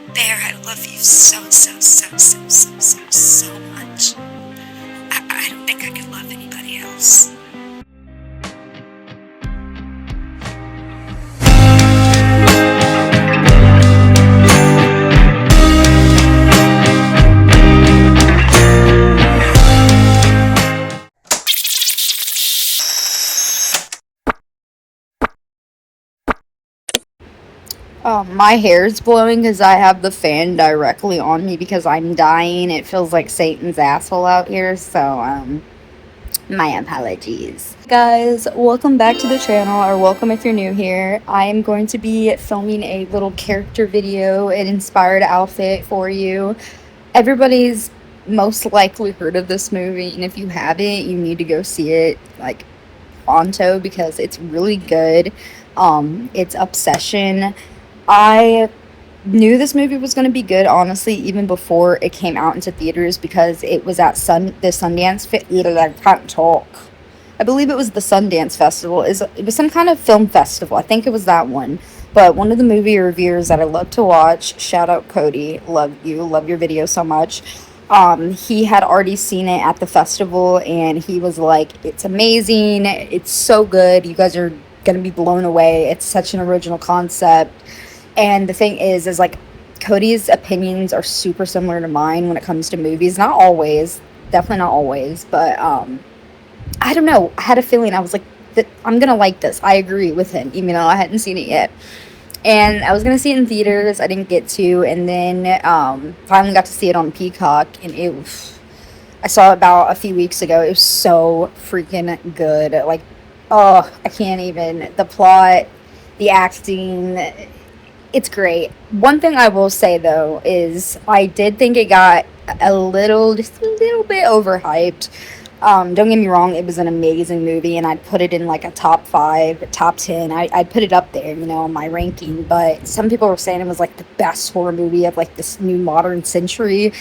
Bear, I love you so, so, so, so, so, so, so much. I don't think I could love anybody else. My hair's blowing because I have the fan directly on me because I'm dying. It feels like Satan's asshole out here, so, my apologies. Guys, welcome back to the channel, or welcome if you're new here. I am going to be filming a little character video, an inspired outfit for you. Everybody's most likely heard of this movie, and if you haven't, you need to go see it, like, pronto, because it's really good. It's Obsession. I knew this movie was going to be good, honestly, even before it came out into theaters, because it was at the Sundance I can't talk. I believe it was the Sundance Festival. It was some kind of film festival. I think it was that one. But one of the movie reviewers that I love to watch, shout out Cody, love you, love your video so much. He had already seen it at the festival, and he was like, "It's amazing. It's so good. You guys are gonna be blown away. It's such an original concept." And the thing is like, Cody's opinions are super similar to mine when it comes to movies. Not always, definitely not always, but I don't know. I had a feeling, I was like, I'm gonna like this. I agree with him, even though I hadn't seen it yet. And I was gonna see it in theaters. I didn't get to, and then finally got to see it on Peacock, and I saw it about a few weeks ago. It was so freaking good. Like, oh, I can't even. The plot, the acting, it's great. One thing I will say though is I did think it got just a little bit overhyped. Don't get me wrong, it was an amazing movie, and I'd put it in like a top 5, top 10. I'd put it up there, on my ranking. But some people were saying it was like the best horror movie of like this new modern century.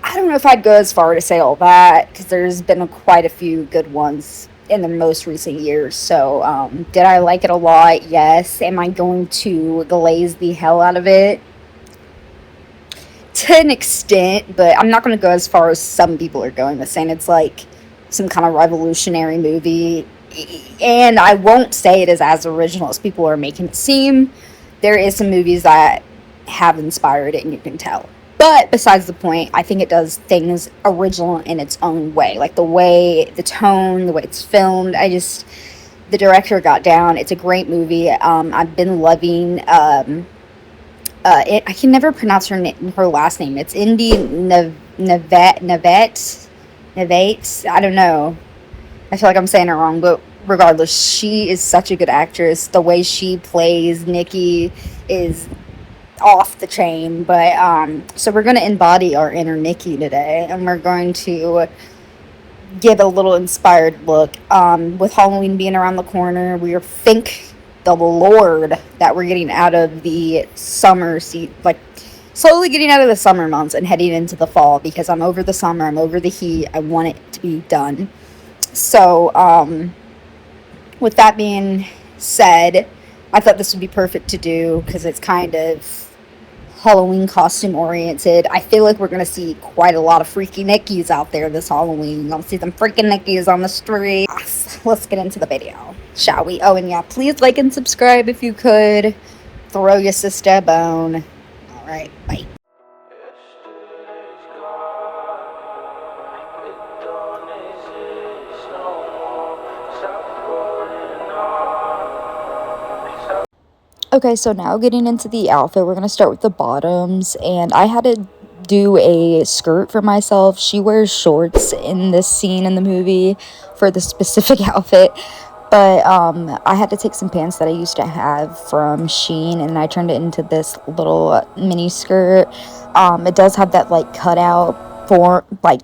I don't know if I'd go as far to say all that, because there's been quite a few good ones in the most recent years. So, did I like it a lot? Yes. Am I going to glaze the hell out of it? To an extent, but I'm not going to go as far as some people are going with saying it's like some kind of revolutionary movie. And I won't say it is as original as people are making it seem. There is some movies that have inspired it, and you can tell. But besides the point, I think it does things original in its own way. Like the way, the tone, the way it's filmed. The director got down. It's a great movie. I've been loving, I can never pronounce her last name. It's Indy Navette. I don't know. I feel like I'm saying it wrong, but regardless, she is such a good actress. The way she plays Nikki is off the chain. But so we're going to embody our inner Nikki today, and we're going to give a little inspired look. With Halloween being around the corner, we thank the Lord that we're getting out of the summer like slowly getting out of the summer months and heading into the fall, because I'm over the summer, I'm over the heat, I want it to be done. So with that being said, I thought this would be perfect to do because it's kind of Halloween costume oriented. I feel like we're going to see quite a lot of freaky Nickies out there this Halloween. You're going to see some freaking Nickies on the street. Let's get into the video, shall we? Oh, and yeah, please like and subscribe if you could. Throw your sister a bone. Alright, bye. Okay, so now getting into the outfit, we're going to start with the bottoms, and I had to do a skirt for myself. She wears shorts in this scene in the movie for the specific outfit, but I had to take some pants that I used to have from Shein, and I turned it into this little mini skirt. It does have that like cutout for like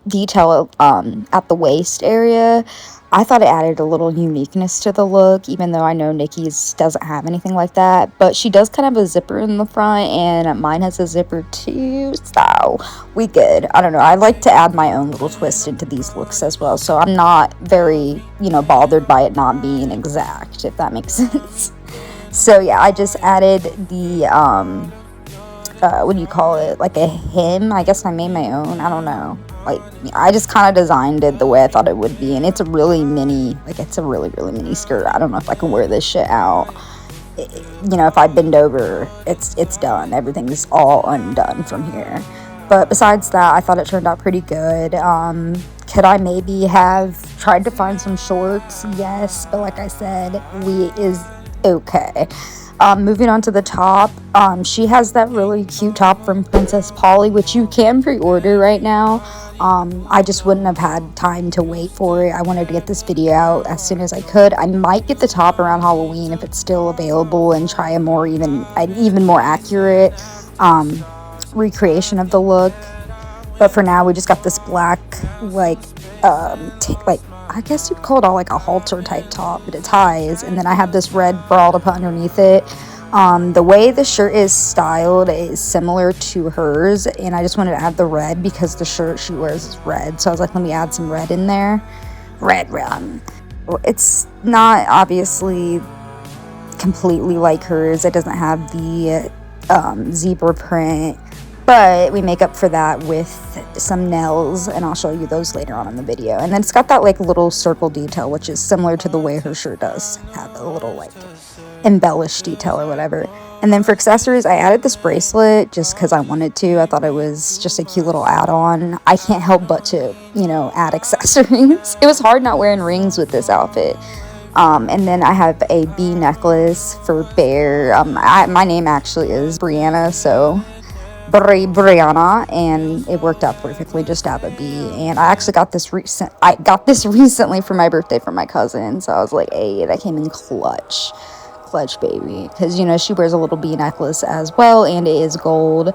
detail at the waist area. I thought it added a little uniqueness to the look, even though I know Nikki's doesn't have anything like that. But she does kind of have a zipper in the front, and mine has a zipper too, so we good. I don't know. I like to add my own little twist into these looks as well, so I'm not very, bothered by it not being exact, if that makes sense. So yeah, I just added the what do you call it, like a hem. I guess I made my own, I don't know. Like, I just kind of designed it the way I thought it would be, and it's a really mini, like, it's a really, really mini skirt. I don't know if I can wear this shit out. If I bend over, it's done. Everything's all undone from here. But besides that, I thought it turned out pretty good. Could I maybe have tried to find some shorts? Yes, but like I said, is okay. Moving on to the top, she has that really cute top from Princess Polly, which you can pre-order right now. I just wouldn't have had time to wait for it. I wanted to get this video out as soon as I could. I might get the top around Halloween if it's still available and try an even more accurate recreation of the look. But for now, we just got this black, like I guess you'd call it all like a halter type top, but it ties. And then I have this red bra to put underneath it. The way the shirt is styled is similar to hers, and I just wanted to add the red because the shirt she wears is red. So I was like, let me add some red in there. Red. It's not obviously completely like hers. It doesn't have the zebra print, but we make up for that with some nails, and I'll show you those later on in the video. And then it's got that like little circle detail, which is similar to the way her shirt does have a little like embellished detail or whatever. And then for accessories, I added this bracelet just because I wanted to. I thought it was just a cute little add-on. I can't help but to, add accessories. It was hard not wearing rings with this outfit. And then I have a bee necklace for Bear. My name actually is Brianna, so Brianna, and it worked out perfectly just to have a bee. And I actually got this recently for my birthday from my cousin, so I was like, hey, that came in clutch baby, because she wears a little bee necklace as well, and it is gold.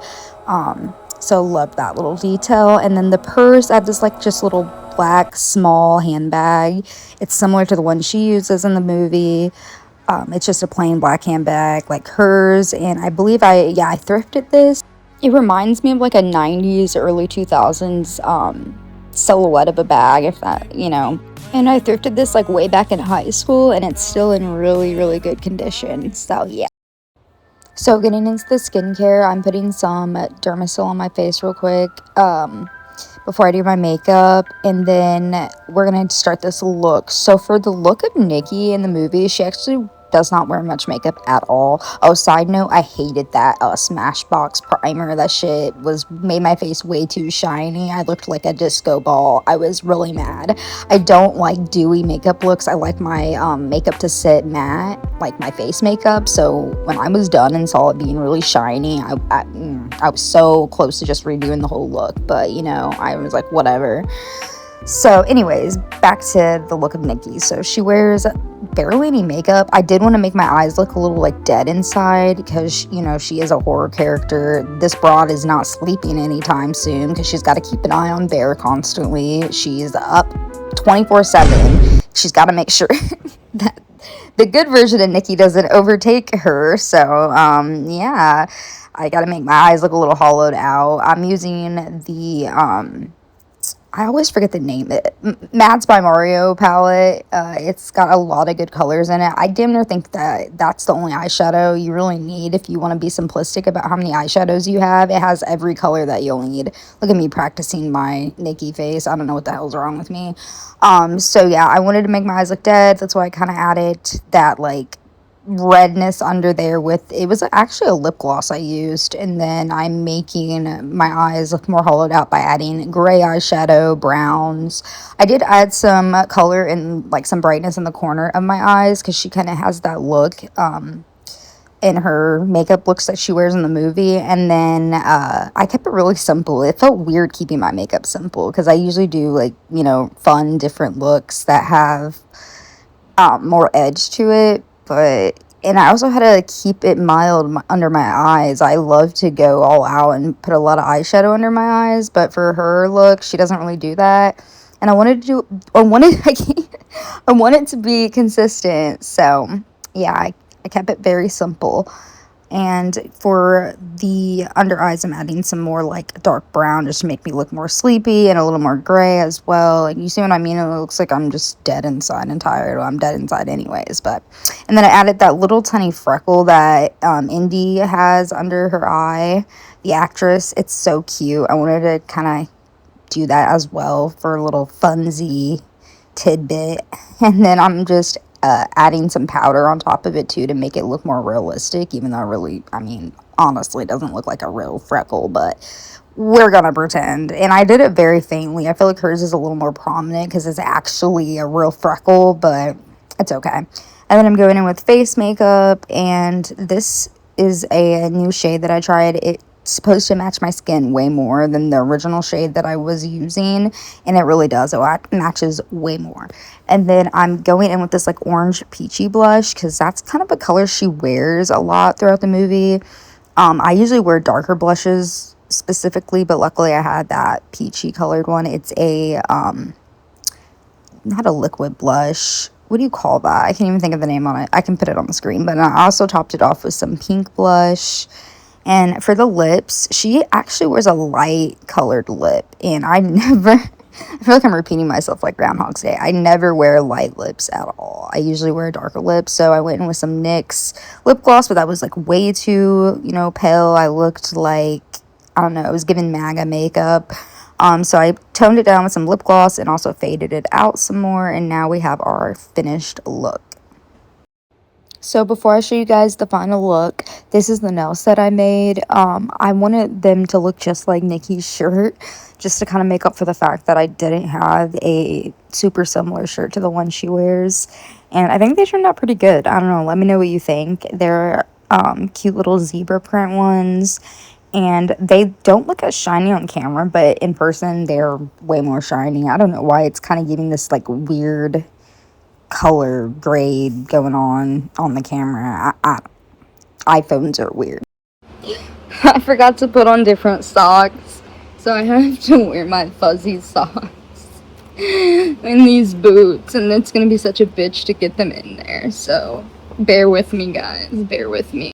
So love that little detail. And then the purse, I have this like just little black small handbag. It's similar to the one she uses in the movie. It's just a plain black handbag like hers, and I believe I thrifted this. It reminds me of like a 90s, early 2000s silhouette of a bag, if that, And I thrifted this like way back in high school, and it's still in really, really good condition. So, yeah. So, getting into the skincare, I'm putting some Dermasil on my face real quick before I do my makeup. And then we're going to start this look. So, for the look of Nikki in the movie, she actually does not wear much makeup at all. Oh, side note, I hated that Smashbox primer. That shit made my face way too shiny. I looked like a disco ball. I was really mad. I don't like dewy makeup looks. I like my makeup to sit matte, like my face makeup. So when I was done and saw it being really shiny, I was so close to just redoing the whole look. But I was like, whatever. So anyways, back to the look of Nikki. So she wears barely any makeup. I did want to make my eyes look a little like dead inside because, she is a horror character. This broad is not sleeping anytime soon because she's got to keep an eye on Bear constantly. She's up 24/7. She's got to make sure that the good version of Nikki doesn't overtake her. So, yeah, I got to make my eyes look a little hollowed out. I'm using the, I always forget the name. Mads by Mario palette. It's got a lot of good colors in it. I damn near think that that's the only eyeshadow you really need if you want to be simplistic about how many eyeshadows you have. It has every color that you'll need. Look at me practicing my Nikki face. I don't know what the hell's wrong with me. So yeah, I wanted to make my eyes look dead. That's why I kind of added that like redness under there with, it was actually a lip gloss I used, and then I'm making my eyes look more hollowed out by adding gray eyeshadow, browns. I did add some color and like some brightness in the corner of my eyes because she kind of has that look in her makeup looks that she wears in the movie. And then I kept it really simple. It felt weird keeping my makeup simple because I usually do like fun different looks that have more edge to it. And I also had to keep it mild under my eyes. I love to go all out and put a lot of eyeshadow under my eyes, but for her look, she doesn't really do that. And I wanted to be consistent. So yeah, I kept it very simple. And for the under eyes, I'm adding some more like dark brown just to make me look more sleepy, and a little more gray as well. And you see what I mean? It looks like I'm just dead inside and tired. Well, I'm dead inside anyways, but. And then I added that little tiny freckle that Indy has under her eye, the actress. It's so cute. I wanted to kind of do that as well for a little funsy tidbit. And then I'm just adding some powder on top of it too to make it look more realistic, even though really, I mean, honestly, it doesn't look like a real freckle, but we're gonna pretend. And I did it very faintly. I feel like hers is a little more prominent because it's actually a real freckle, but it's okay. And then I'm going in with face makeup, and this is a new shade that I tried. It's supposed to match my skin way more than the original shade that I was using, and it really does. It matches way more. And then I'm going in with this like orange peachy blush because that's kind of a color she wears a lot throughout the movie. I usually wear darker blushes specifically, but luckily I had that peachy colored one. It's a not a liquid blush. What do you call that? I can't even think of the name on it. I can put it on the screen. But I also topped it off with some pink blush. And for the lips, she actually wears a light colored lip. And I never, I feel like I'm repeating myself like Groundhog's Day. I never wear light lips at all. I usually wear darker lips. So I went in with some NYX lip gloss, but that was like way too, pale. I looked like, I don't know, it was giving MAGA makeup. So I toned it down with some lip gloss and also faded it out some more. And now we have our finished look. So before I show you guys the final look, this is the nails that I made. I wanted them to look just like Nikki's shirt, just to kind of make up for the fact that I didn't have a super similar shirt to the one she wears. And I think they turned out pretty good. I don't know. Let me know what you think. They're cute little zebra print ones. And they don't look as shiny on camera, but in person, they're way more shiny. I don't know why. It's kind of giving this like weird color grade going on the camera. iPhones are weird. I forgot to put on different socks, so I have to wear my fuzzy socks and these boots, and it's gonna be such a bitch to get them in there, so bear with me, guys, bear with me.